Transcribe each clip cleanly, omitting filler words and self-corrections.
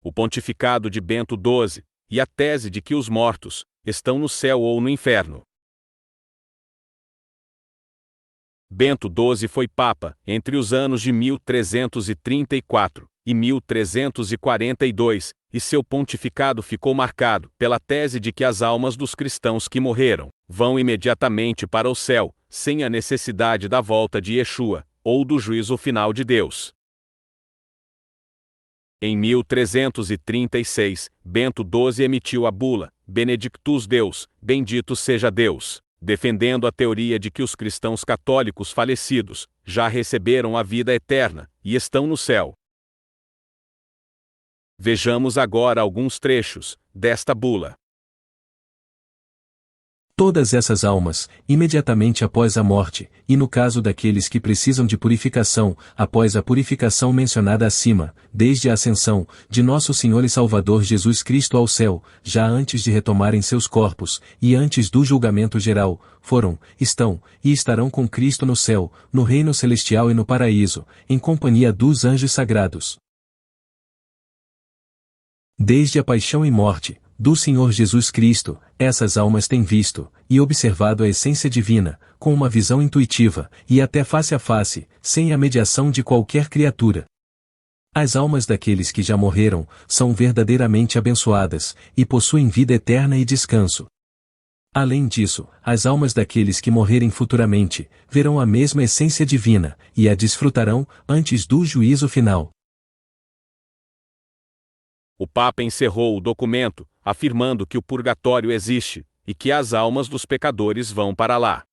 o pontificado de Bento XII, e a tese de que os mortos estão no céu ou no inferno. Bento XII foi papa entre os anos de 1334 e 1342, e seu pontificado ficou marcado pela tese de que as almas dos cristãos que morreram vão imediatamente para o céu, sem a necessidade da volta de Yeshua, ou do juízo final de Deus. Em 1336, Bento XII emitiu a bula Benedictus Deus, bendito seja Deus, defendendo a teoria de que os cristãos católicos falecidos já receberam a vida eterna e estão no céu. Vejamos agora alguns trechos desta bula. Todas essas almas, imediatamente após a morte, e no caso daqueles que precisam de purificação, após a purificação mencionada acima, desde a ascensão de nosso Senhor e Salvador Jesus Cristo ao céu, já antes de retomarem seus corpos, e antes do julgamento geral, foram, estão e estarão com Cristo no céu, no reino celestial e no paraíso, em companhia dos anjos sagrados. Desde a paixão e morte do Senhor Jesus Cristo, essas almas têm visto e observado a essência divina, com uma visão intuitiva, e até face a face, sem a mediação de qualquer criatura. As almas daqueles que já morreram são verdadeiramente abençoadas, e possuem vida eterna e descanso. Além disso, as almas daqueles que morrerem futuramente verão a mesma essência divina, e a desfrutarão antes do juízo final. O Papa encerrou o documento, afirmando que o purgatório existe, e que as almas dos pecadores vão para lá.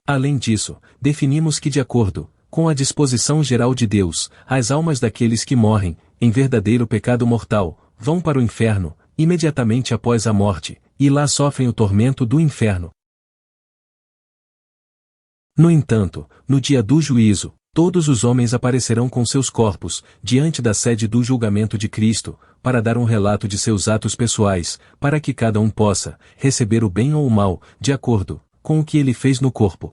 Além disso, definimos que, de acordo com a disposição geral de Deus, as almas daqueles que morrem em verdadeiro pecado mortal vão para o inferno, imediatamente após a morte, e lá sofrem o tormento do inferno. No entanto, no dia do juízo, todos os homens aparecerão com seus corpos, diante da sede do julgamento de Cristo, para dar um relato de seus atos pessoais, para que cada um possa receber o bem ou o mal, de acordo com o que ele fez no corpo.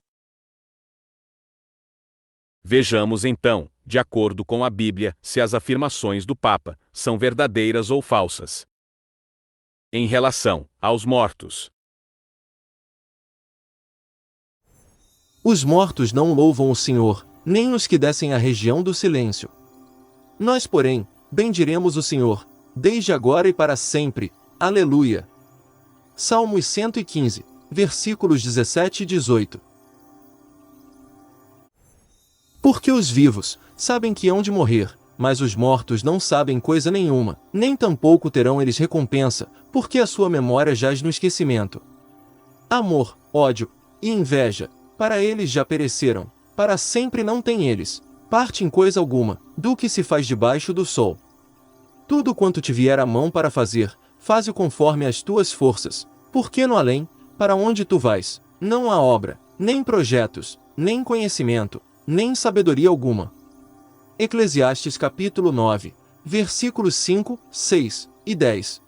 Vejamos então, de acordo com a Bíblia, se as afirmações do Papa são verdadeiras ou falsas. Em relação aos mortos. Os mortos não louvam o Senhor, nem os que descem à região do silêncio. Nós, porém, bendiremos o Senhor, desde agora e para sempre. Aleluia. Salmos 115, versículos 17 e 18. Porque os vivos sabem que hão de morrer, mas os mortos não sabem coisa nenhuma, nem tampouco terão eles recompensa, porque a sua memória jaz no esquecimento. Amor, ódio e inveja, para eles já pereceram, para sempre não têm eles parte em coisa alguma, do que se faz debaixo do sol. Tudo quanto te vier à mão para fazer, faze-o conforme as tuas forças, porque no além, para onde tu vais, não há obra, nem projetos, nem conhecimento, nem sabedoria alguma. Eclesiastes capítulo 9, versículos 5, 6 e 10.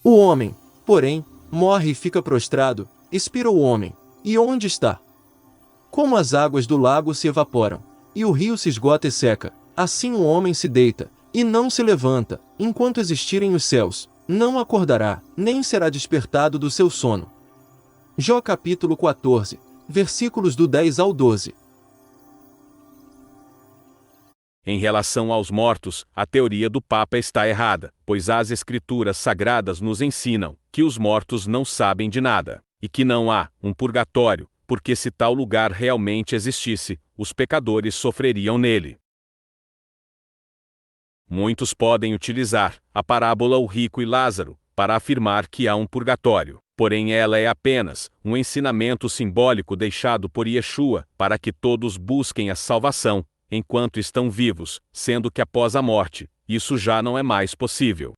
O homem, porém, morre e fica prostrado, expira o homem, e onde está? Como as águas do lago se evaporam, e o rio se esgota e seca, assim o homem se deita, e não se levanta, enquanto existirem os céus, não acordará, nem será despertado do seu sono. Jó capítulo 14, versículos do 10 ao 12. Em relação aos mortos, a teoria do Papa está errada, pois as Escrituras Sagradas nos ensinam que os mortos não sabem de nada, e que não há um purgatório, porque se tal lugar realmente existisse, os pecadores sofreriam nele. Muitos podem utilizar a parábola O Rico e Lázaro para afirmar que há um purgatório, porém ela é apenas um ensinamento simbólico deixado por Yeshua para que todos busquem a salvação enquanto estão vivos, sendo que após a morte, isso já não é mais possível.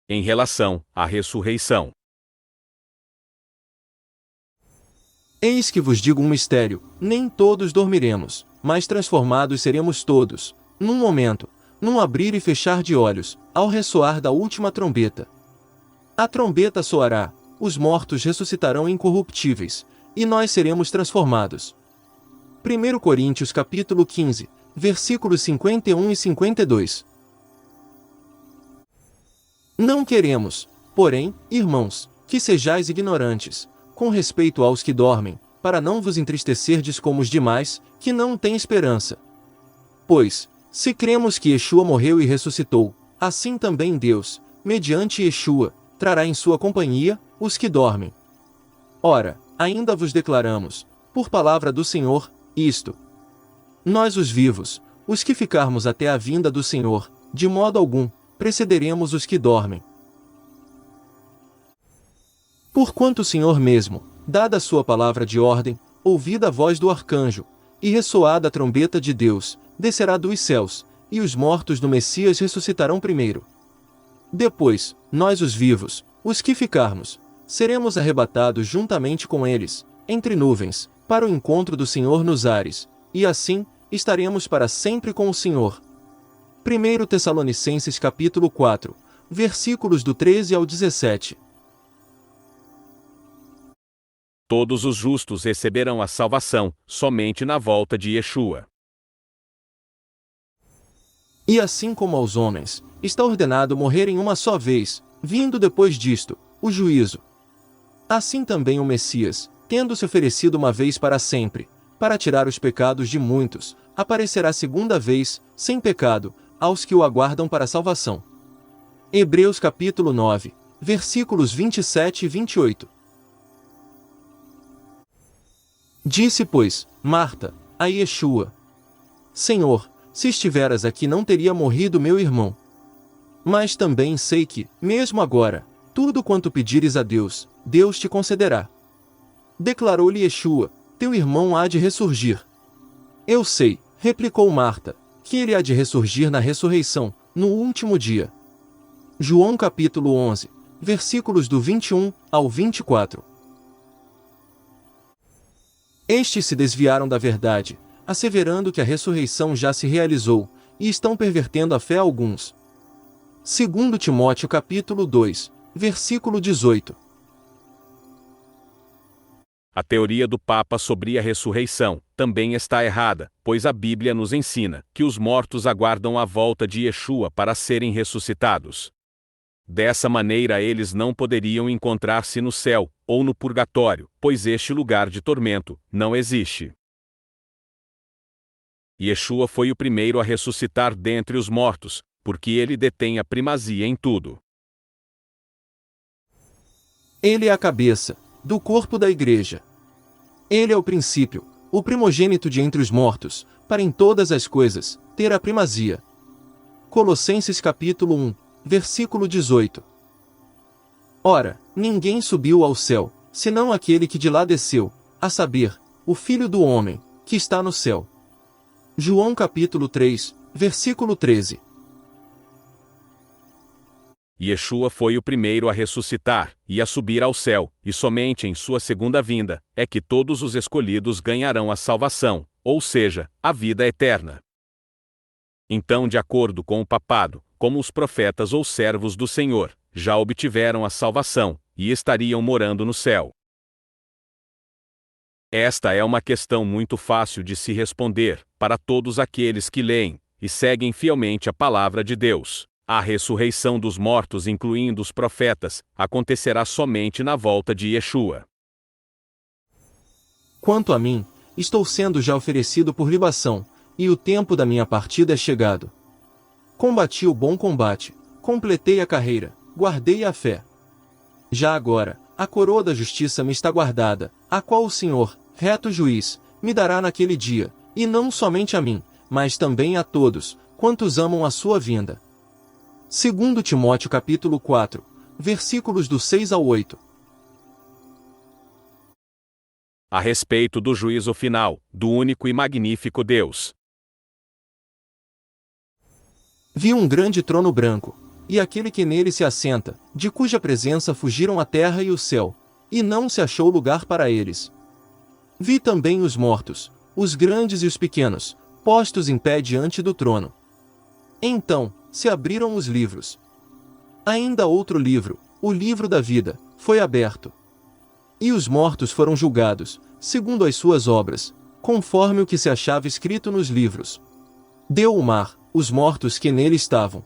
Em relação à ressurreição. Eis que vos digo um mistério, nem todos dormiremos, mas transformados seremos todos, num momento, num abrir e fechar de olhos, ao ressoar da última trombeta. A trombeta soará, os mortos ressuscitarão incorruptíveis, e nós seremos transformados. 1 Coríntios capítulo 15, versículos 51 e 52. Não queremos, porém, irmãos, que sejais ignorantes, com respeito aos que dormem, para não vos entristecerdes como os demais, que não têm esperança. Pois, se cremos que Yeshua morreu e ressuscitou, assim também Deus, mediante Yeshua, trará em sua companhia os que dormem. Ora, ainda vos declaramos, por palavra do Senhor, isto: nós os vivos, os que ficarmos até a vinda do Senhor, de modo algum, precederemos os que dormem. Porquanto o Senhor mesmo, dada a sua palavra de ordem, ouvida a voz do arcanjo, e ressoada a trombeta de Deus, descerá dos céus, e os mortos do Messias ressuscitarão primeiro. Depois, nós os vivos, os que ficarmos, seremos arrebatados juntamente com eles, entre nuvens, para o encontro do Senhor nos ares, e assim, estaremos para sempre com o Senhor. 1 Tessalonicenses capítulo 4, versículos do 13 ao 17. Todos os justos receberão a salvação, somente na volta de Yeshua. E assim como aos homens, está ordenado morrerem uma só vez, vindo depois disto, o juízo. Assim também o Messias, tendo-se oferecido uma vez para sempre, para tirar os pecados de muitos, aparecerá segunda vez, sem pecado, aos que o aguardam para a salvação. Hebreus capítulo 9, versículos 27 e 28. Disse, pois, Marta, a Yeshua: Senhor, se estiveras aqui não teria morrido meu irmão. Mas também sei que, mesmo agora, tudo quanto pedires a Deus, Deus te concederá. Declarou-lhe Yeshua: teu irmão há de ressurgir. Eu sei, replicou Marta, que ele há de ressurgir na ressurreição, no último dia. João capítulo 11, versículos do 21 ao 24. Estes se desviaram da verdade, asseverando que a ressurreição já se realizou, e estão pervertendo a fé alguns. 2 Timóteo capítulo 2, versículo 18. A teoria do Papa sobre a ressurreição também está errada, pois a Bíblia nos ensina que os mortos aguardam a volta de Yeshua para serem ressuscitados. Dessa maneira eles não poderiam encontrar-se no céu, ou no purgatório, pois este lugar de tormento não existe. Yeshua foi o primeiro a ressuscitar dentre os mortos, porque ele detém a primazia em tudo. Ele é a cabeça do corpo da igreja. Ele é o princípio, o primogênito de entre os mortos, para em todas as coisas ter a primazia. Colossenses capítulo 1, versículo 18. Ora, ninguém subiu ao céu, senão aquele que de lá desceu, a saber, o Filho do Homem, que está no céu. João capítulo 3, versículo 13. Yeshua foi o primeiro a ressuscitar e a subir ao céu, e somente em sua segunda vinda é que todos os escolhidos ganharão a salvação, ou seja, a vida eterna. Então, de acordo com o papado, como os profetas ou servos do Senhor, já obtiveram a salvação, e estariam morando no céu. Esta é uma questão muito fácil de se responder, para todos aqueles que leem e seguem fielmente a palavra de Deus. A ressurreição dos mortos, incluindo os profetas, acontecerá somente na volta de Yeshua. Quanto a mim, estou sendo já oferecido por libação, e o tempo da minha partida é chegado. Combati o bom combate, completei a carreira, guardei a fé. Já agora, a coroa da justiça me está guardada, a qual o Senhor, reto juiz, me dará naquele dia, e não somente a mim, mas também a todos, quantos amam a sua vinda. 2 Timóteo capítulo 4, versículos do 6 ao 8. A respeito do juízo final, do único e magnífico Deus. Vi um grande trono branco, e aquele que nele se assenta, de cuja presença fugiram a terra e o céu, e não se achou lugar para eles. Vi também os mortos, os grandes e os pequenos, postos em pé diante do trono. Então, se abriram os livros. Ainda outro livro, o livro da vida, foi aberto. E os mortos foram julgados, segundo as suas obras, conforme o que se achava escrito nos livros. Deu o mar, os mortos que nele estavam.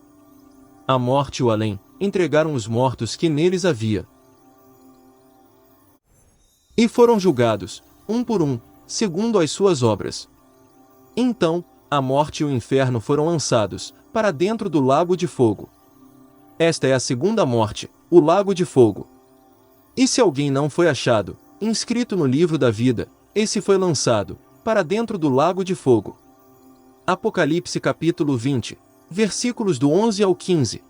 A morte e o além, entregaram os mortos que neles havia. E foram julgados, um por um, segundo as suas obras. Então, a morte e o inferno foram lançados, para dentro do lago de fogo. Esta é a segunda morte, o lago de fogo. E se alguém não foi achado, inscrito no livro da vida, esse foi lançado, para dentro do lago de fogo. Apocalipse capítulo 20, versículos do 11 ao 15.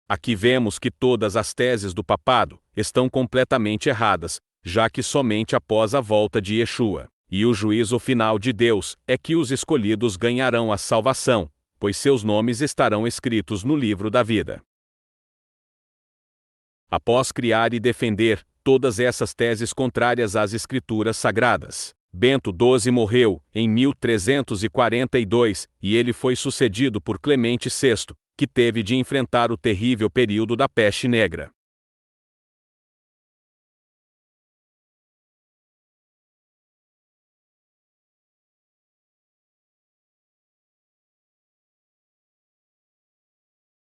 Aqui vemos que todas as teses do papado estão completamente erradas, já que somente após a volta de Yeshua e o juízo final de Deus é que os escolhidos ganharão a salvação, pois seus nomes estarão escritos no livro da vida. Após criar e defender todas essas teses contrárias às escrituras sagradas, Bento XII morreu em 1342 e ele foi sucedido por Clemente VI, que teve de enfrentar o terrível período da peste negra.